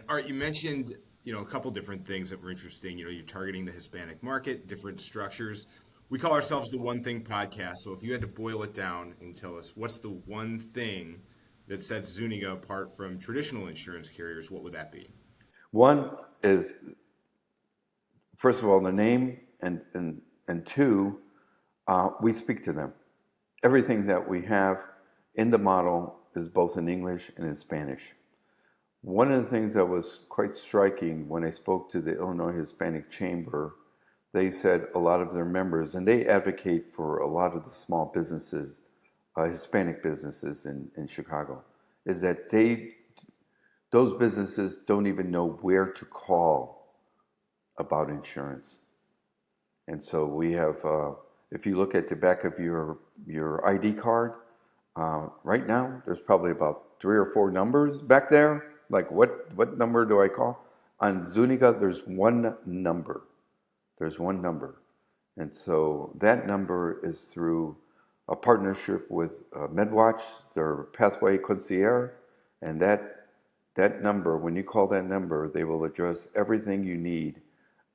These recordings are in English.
Art, you mentioned, a couple different things that were interesting. You're targeting the Hispanic market, different structures. We call ourselves the One Thing Podcast. So if you had to boil it down and tell us what's the one thing that sets Zuniga apart from traditional insurance carriers, what would that be? One is, first of all, the name, and two, we speak to them. Everything that we have in the model is both in English and in Spanish. One of the things that was quite striking when I spoke to the Illinois Hispanic Chamber, they said a lot of their members, and they advocate for a lot of the small businesses, Hispanic businesses in Chicago, is that those businesses don't even know where to call about insurance. And so we have, if you look at the back of your ID card, right now there's probably about 3 or 4 numbers back there. Like what number do I call? On Zuniga, there's one number. There's one number. And so that number is through a partnership with MedWatch, their Pathway Concierge, and that number, when you call that number, they will address everything you need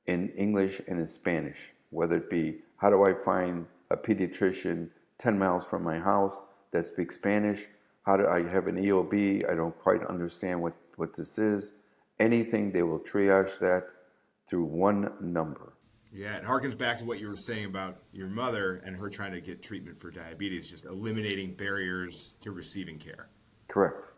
in English and in Spanish, whether it be how do I find a pediatrician 10 miles from my house that speaks Spanish? How do I have an EOB? I don't quite understand what this is. Anything, they will triage that through one number. Yeah, it harkens back to what you were saying about your mother and her trying to get treatment for diabetes, just eliminating barriers to receiving care. Correct.